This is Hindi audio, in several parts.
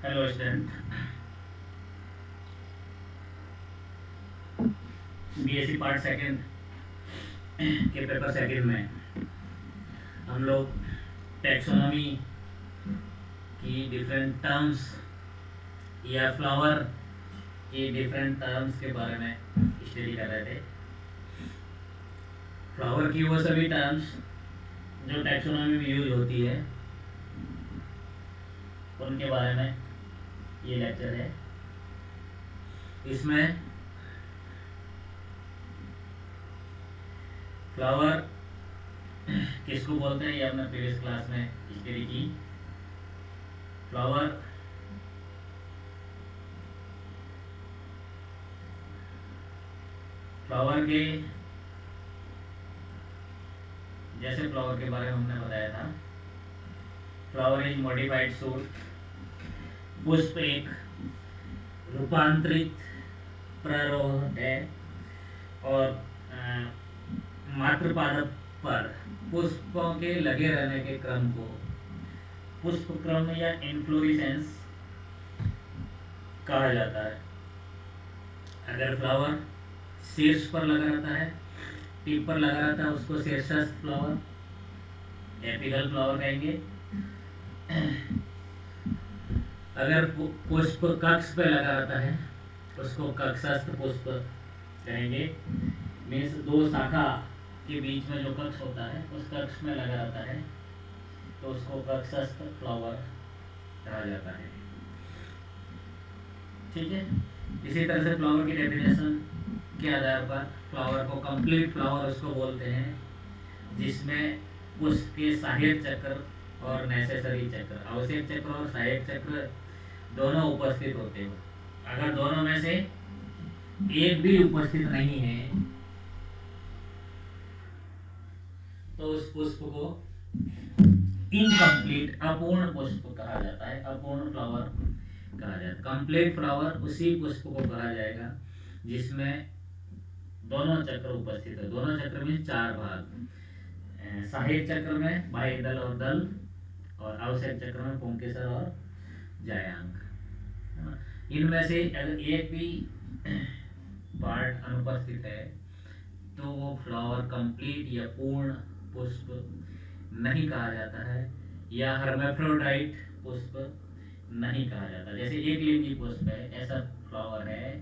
Hello student. BSc part second के पेपर सेकंड में हम लोग टैक्सोनॉमी की डिफरेंट टर्म्स या फ्लावर की डिफरेंट टर्म्स के बारे में स्टडी कर रहे थे। फ्लावर की वो सभी टर्म्स जो टैक्सोनॉमी में यूज होती है उनके बारे में ये लेक्चर है। इसमें फ्लावर किसको बोलते हैं ये हमने प्रीवियस क्लास में स्टडी की। फ्लावर फ्लावर के जैसे फ्लावर के बारे में हमने बताया था, फ्लावर इज मॉडिफाइड सूट। पुष्प एक रूपांतरित प्ररोह है और मात्र पादप पर पुष्पों के लगे रहने के क्रम को पुष्प क्रम या इन्फ्लोरेसेंस कहा जाता है। अगर फ्लावर शीर्ष पर लगा रहता है, टिप पर लगा रहता है, उसको शीर्षस्थ फ्लावर, एपिकल फ्लावर कहेंगे। अगर पुष्प कक्ष पे लगा रहता है उसको कक्षस्थ पुष्प कहेंगे। मीन्स दो शाखा के बीच में जो कक्ष होता है उस कक्ष में लगा रहता है तो उसको कक्षस्थ फ्लावर कहा जाता है। ठीक है। इसी तरह से फ्लावर की डेफिनेशन के आधार पर फ्लावर को कंप्लीट फ्लावर उसको बोलते हैं जिसमें पुष्प के सहायक चक्र और नेसेसरी चक्र, आवश्यक चक्र और सहायक चक्र दोनों उपस्थित होते हो। अगर दोनों में से एक भी उपस्थित नहीं है तो उस पुष्प को इनकम्प्लीट अपूर्ण पुष्प कहा जाता है, अपूर्ण फ्लावर कहा जाता है। कंप्लीट फ्लावर उसी पुष्प को कहा जाएगा जिसमें दोनों चक्र उपस्थित है। दोनों चक्र में चार भाग, सहायक चक्र में बाह्य दल और दल, और आवश्यक चक्र में पुंकेसर और जायांग। इनमें से अगर एक भी पार्ट अनुपस्थित है तो वो फ्लावर कंप्लीट या पूर्ण पुष्प नहीं कहा जाता है, या हर्मेफ्रोडाइट पुष्प नहीं कहा जाता। जैसे एक लिंगी पुष्प है, ऐसा फ्लावर है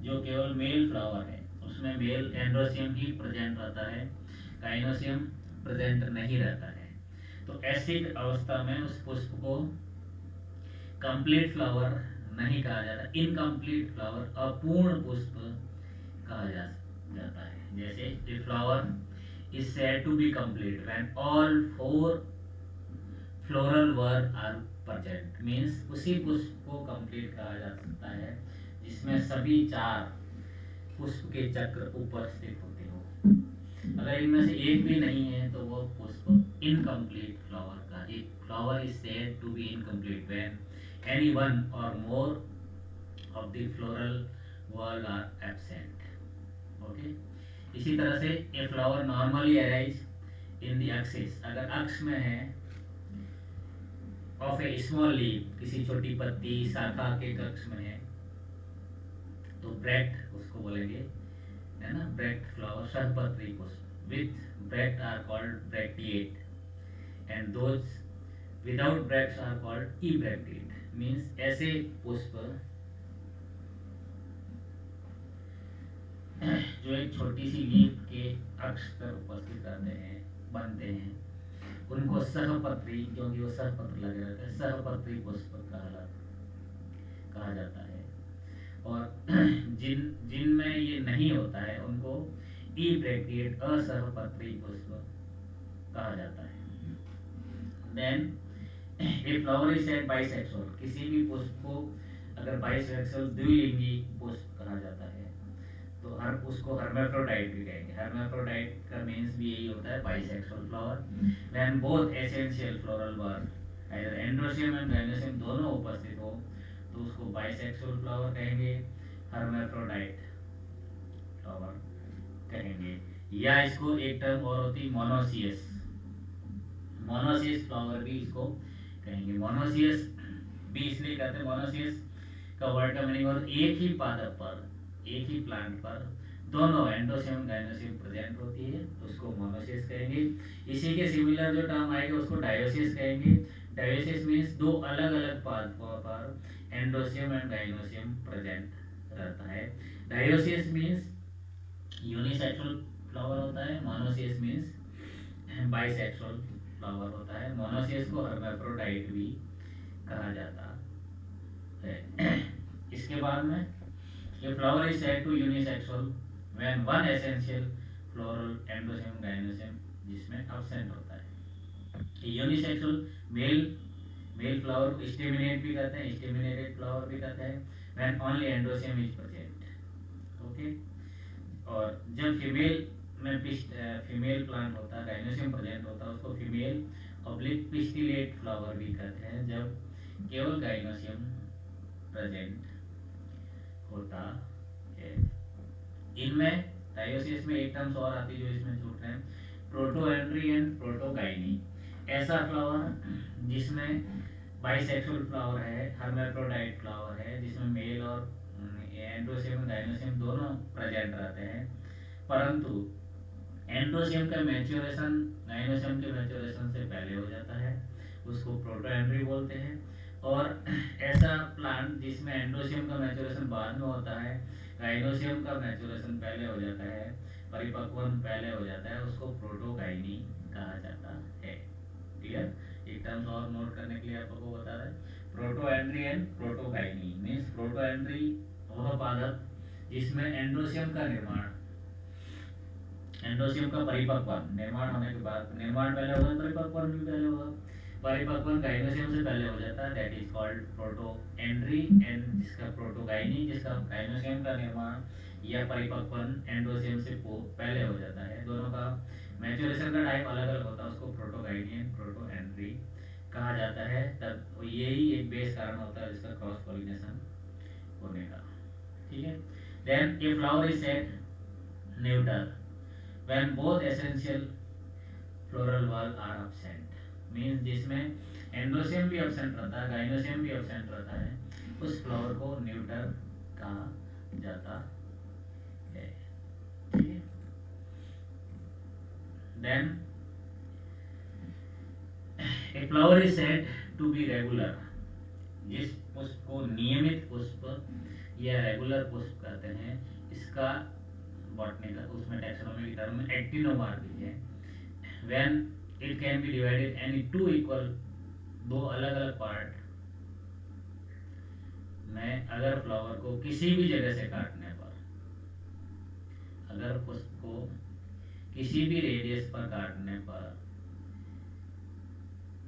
जो केवल मेल फ्लावर है, उसमें मेल एंड्रोसियम ही प्रेजेंट रहता है, काइनोसियम प्रेजेंट नहीं रहता है। तो ऐसी अवस्था में उस पुष्प को कंप्लीट फ्लावर नहीं कहा जाता, इनकम्प्लीट फ्लावर, अपूर्ण पुष्प कहा जाता है। जैसे the flower is said to be complete when all four floral words are present। means उसी पुष्प को complete कहा जा सकता है जिसमें सभी चार पुष्प के चक्र उपस्थित होते हो। अगर इनमें से एक भी नहीं है तो वो पुष्प इनकम्प्लीट फ्लावर का, एक flower is said to be incomplete when any one or more of the floral whorl are absent। Okay. इसी तरह से a flower normally arise in the axis, अगर अक्ष में है, ऑफ ए स्मॉल लीफ, किसी छोटी पत्ती शाखा के कक्ष में है तो ब्रैक्ट उसको बोलेंगे, है ना, ब्रैक्ट फ्लावर, सहपत्री पुष्प। With bract are called bracteate and those without bracts are called ebracteate. Means ऐसे पुष्प जो एक छोटी सी लीफ के अक्ष पर उपस्थित रहते हैं, बनते हैं, उनको सहपत्री, क्योंकि वो सहपत्र लगे रहते हैं, सहपत्री पुष्प कहा जाता है। और जिनमें ये नहीं होता है उनको इब्रैक्टिएट, असहपत्री पुष्प कहा जाता है। Then a flower is said bisexual, किसी भी पुष्प को अगर बाइसेक्सुअल, द्विलिंगी पुष्प कहा जाता है तो हर उसको हर्मेफ्रोडाइट भी कहेंगे। हर्मेफ्रोडाइट का मीन्स भी यही होता है, bisexual flower. When both essential floral word either androecium and gynoecium दोनों उपस्थित हो तो उसको बाइसेक्सुअल फ्लावर कहेंगे, हर्मेफ्रोडाइट फ्लावर कहेंगे। या इसको एक टर्म और होती, मोनोसियस, मोनोसियस फ्लावर भी इसको कहेंगे। मोनोसियस बी इसलिए कहते हैं मोनोसिस का वर्ड का मीनिंग और एक ही पादप पर, एक ही प्लांट पर दोनों एंडोसियम गाइनोसियम प्रेजेंट होती है, उसको मोनोसिस कहेंगे। इसी के सिमिलर जो टर्म आएगा उसको डायोसिस कहेंगे। डायोसिस मीन्स दो अलग अलग पादपों पर एंडोसियम एंड गाइनोसियम प्रेजेंट रहता है। डायोसिस मीन्स यूनिसेक्सुअल फ्लावर होता है, मोनोसिस मीन्स बाइसेक्सुअल फ्लावर होता है। मोनोसिस को हर्माफ्रोडाइट भी कहा जाता है। इसके बाद में ये flower is said to unisexual when one essential floral androecium gynoecium जिसमें एब्सेंट होता है। यूनिसेक्सुअल मेल मेल फ्लावर को स्टेमिनेट भी कहते हैं, स्टेमिनेटेड फ्लावर भी कहते हैं when only androecium is present. Okay. और जब फीमेल में फीमेल प्लांट होता है, गाइनोसियम प्रेजेंट होता है, उसको फीमेल ऑब्लिक पिस्टिलेट फ्लावर भी कहते हैं, जब केवल गाइनोसियम प्रेजेंट होता है। इनमें डायोसिस में एक टर्म्स और आती है जो इसमें छूट रहे हैं, प्रोटोएंड्री एंड प्रोटोगाइनी। ऐसा फ्लावर जिसमें बाइसेक्सुअल फ्लावर है, हर्माफ्रोडाइट फ्लावर है, जिसमें मेल और एंडोसियम गाइनोसियम दोनों प्रेजेंट रहते हैं, परंतु एंडोसियम का मैच्योरेशन गाइनोसियम के मैच्योरेशन से पहले हो जाता है, उसको प्रोटोएंड्री बोलते हैं। और ऐसा प्लांट जिसमें एंडोसियम का मैच्योरेशन बाद में होता है, गाइनोसियम का मैच्योरेशन पहले हो जाता है, परिपक्वन पहले हो जाता है, उसको प्रोटोगाइनी कहा जाता है। क्लियर? एक टर्म्स और नोट करने के लिए आपको बता रहे हैं, protandry and protogyny means protandry वह पादप जिसमें एंडोसियम का निर्माण, एंडोसियम का परिपक्वन निर्माण होने के बाद, निर्माण पहले होगा परिपक्वन भी पहले होगा, परिपक्वन गाइनोसियम से पहले हो जाता है, that is called protandry. And जिसका प्रोटोगाइनी, जिसका गाइनोसियम का निर्माण या परिपक्वन एंडोसियम से पहले हो जाता है, दोनों का मैच्योरेशन का टाइम अलग अलग होता है, उसको प्रोटोगाइनी एंड प्रोटोएंड्री कहा जाता है। तब यही एक बेस कारण होता है जिसका क्रॉस पॉलिनेशन होने का। ठीक है। Then a flower is said neuter when both essential floral wall are absent, means जिसमें एंडोसियम भी एब्सेंट रहता है, गाइनोसियम भी एब्सेंट रहता है, उस फ्लावर को न्यूटर कहा जाता है। ठीक है। Then a flower is said to be regular, जिस पुष्प को नियमित पुष्प या रेगुलर पुष्प कहते हैं, इसका बॉटनी का उसमें टैक्सोनॉमी की टर्म में एक्टिनोमार्फिक है। When it can be divided any two equal, दो अलग अलग पार्ट में अगर फ्लावर को किसी भी जगह से काटने पर, अगर पुष्प को किसी भी रेडियस पर काटने पर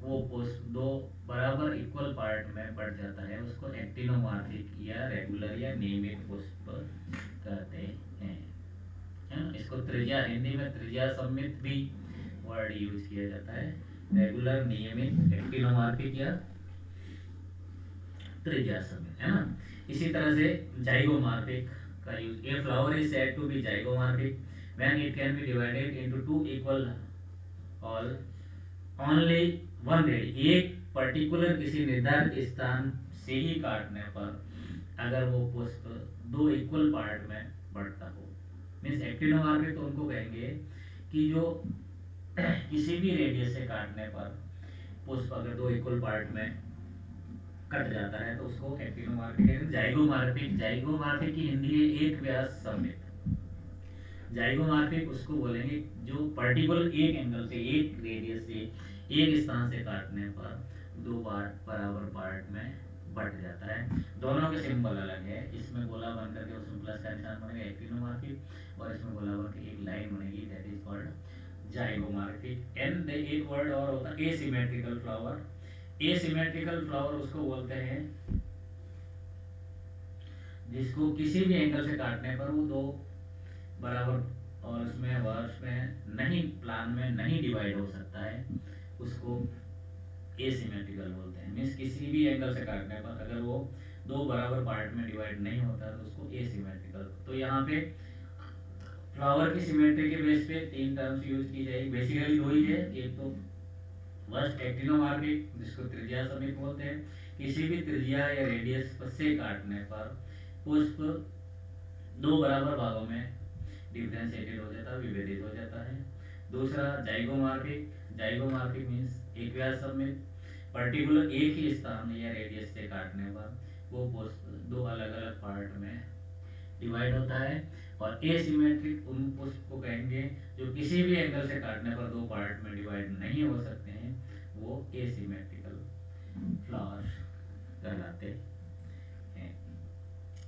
वो पुष्प दो बराबर इक्वल पार्ट में बढ़ जाता है, उसको एक्टिनोमार्फिक या रेगुलर या नियमित पुष्प कहते हैं। इसको त्रिज्या, हिंदी में त्रिज्या सम्मित भी वर्ड यूज किया जाता है, रेगुलर, नियमित, एक्टिनोमार्फिक या त्रिज्या सम्मित, है ना। इसी तरह से जाइगोमार्फिक का use, a flower is said to be zygomorphic when it can be divided into two equal all only one ready, एक पर्टिकुलर किसी निर्धारित स्थान से ही काटने पर अगर वो पुष्प दो इक्वल पार्ट में बढ़ता हो, मीन्स एक्टिनोमार्फिक तो उनको कहेंगे कि जो किसी भी रेडियस से काटने पर पुष्प अगर दो इक्वल पार्ट में कट जाता है तो उसको एक्टिनोमार्फिक कहेंगे। जाइगोमार्फिक, जाइगोमार्फिक की हिंदी है एक व्यास समित, जाइगोमार्फिक उसको बोलेंगे जो पर्टिकुलर एक एंगल से, एक रेडियस से, एक स्थान से काटने पर दो पार्ट बराबर पार्ट में बढ़ जाता है। दोनों के सिंबल अलग है, इसमें गोला बन करके उसमें प्लस का निशान बनेगा एक्टिनोमार्फिक, और इसमें गोला बन के एक लाइन बनेगी, that is called zygomorphic. And एक वर्ड और होता है एसिमेट्रिकल फ्लावर। एसिमेट्रिकल फ्लावर उसको बोलते हैं जिसको किसी भी एंगल से काटने पर वो दो बराबर और उसमें वर्ष में नहीं, प्लान में नहीं डिवाइड हो सकता है, उसको एसिमेट्रिकल बोलते हैं। मीन्स किसी भी एंगल से काटने पर अगर वो दो बराबर पार्ट में डिवाइड नहीं होता तो उसको एसिमेट्रिकल। तो यहाँ पे फ्लावर की सिमेट्री के बेस पे तीन टर्म्स यूज की जाएगी, बेसिकली दो ही है, एक तो वर्स्ट एक्टिनोमार्किक, जिसको त्रिज्या समीप बोलते हैं, किसी भी त्रिज्या या रेडियस से काटने पर पुष्प दो बराबर भागों में डिफरेंशिएटेड हो जाता है, विभेदित हो जाता है। दूसरा जाइगोमार्फिक, जाइगोमार्फिक मीन्स एक व्यास समेत पर्टिकुलर एक ही स्थान या रेडियस से काटने पर वो पुष्प दो अलग अलग पार्ट में डिवाइड होता है। और एसिमेट्रिक उन पुष्प को कहेंगे जो किसी भी एंगल से काटने पर दो पार्ट में डिवाइड नहीं हो सकते हैं, वो एसिमेट्रिकल फ्लावर्स कहलाते हैं।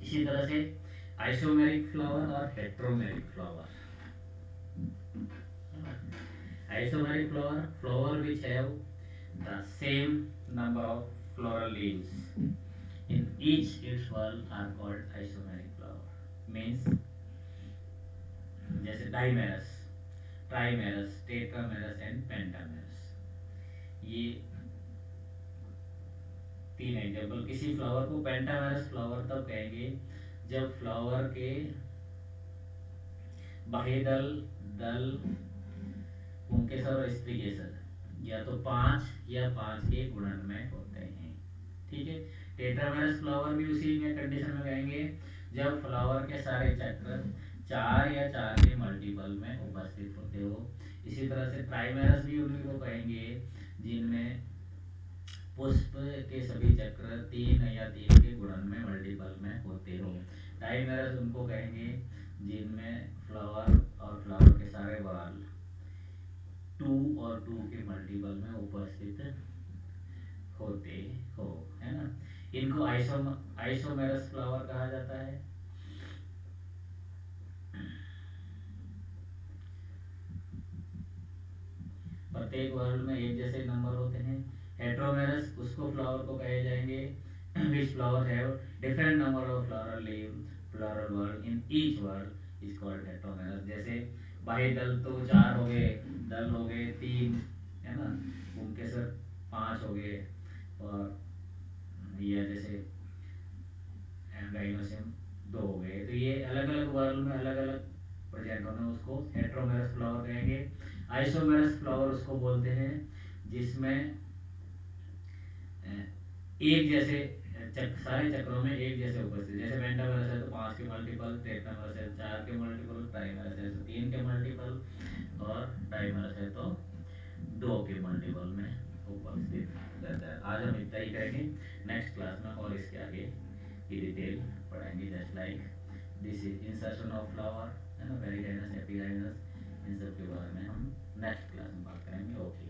इसी तरह से आइसोमेरिक फ्लावर और हेट्रोमेरिक flower. Isomeric flower, flower which have the same number of floral leaves in each its whorl are called isomeric flower. Means जैसे डाइमेरस, ट्राइमेरस, टेट्रामेरस एंड पेंटामेरस, ये तीन एग्जाम्पल। किसी फ्लावर को पेंटामेरस फ्लावर तब कहेंगे जब फ्लावर के बाह्य दल, दल, पुंकेसर और स्त्रीकेसर या तो पांच या पांच के गुणन में होते हैं। ठीक है। टेट्रामेरस फ्लावर भी उसी में कंडीशन में कहेंगे जब फ्लावर के सारे चक्र चार या चार के मल्टीपल में उपस्थित होते हो। इसी तरह से ट्राइमेरस भी उन्हीं को कहेंगे जिनमें पुष्प के सभी चक्र तीन या तीन के गुणन में मल्टीपल में होते हो। डाइमेरस उनको कहेंगे जिनमें फ्लावर और फ्लावर के सारे बाल टू और टू के मल्टीपल में उपस्थित होते हो, है ना। इनको आइसोमेरस फ्लावर कहा जाता है। प्रत्येक वर्ड में एक जैसे नंबर होते हैं। हेट्रोमेरस उसको फ्लावर को कहे जाएंगे which flower have different number of floral leaves, floral whorl in each whorl is called heteromerous। जैसे बाह्य दल तो चार हो गए, दल हो गए तीन, है ना, उनके सर पांच हो गए, और ये जैसे एंड्राइनोसियम दो हो गए। तो ये अलग अलग वर्ल में अलग अलग प्रेजेंट होने उसको हेट्रोमेरस फ्लावर कहेंगे। आइसोमेरस फ्लावर उसको बोलते हैं जिसमें एक जैसे सारे चक्रों में एक जैसे उपस्थित, जैसे पेंटामेरस है तो पांच के मल्टीपल, टेट्रामेरस है चार के मल्टीपल, ट्राइमेरस है तो तीन के मल्टीपल, और डाइमेरस है तो दो के मल्टीपल में उपस्थित रहता है। आज हम इतना ही करेंगे। नेक्स्ट क्लास में और इसके आगे की डिटेल पढ़ाएंगे। Just like this is insertion of flower, है ना, पेरिकाइनस, एपिकाइनस, इन सब के बारे में हम नेक्स्ट क्लास में बात करेंगे। ओके।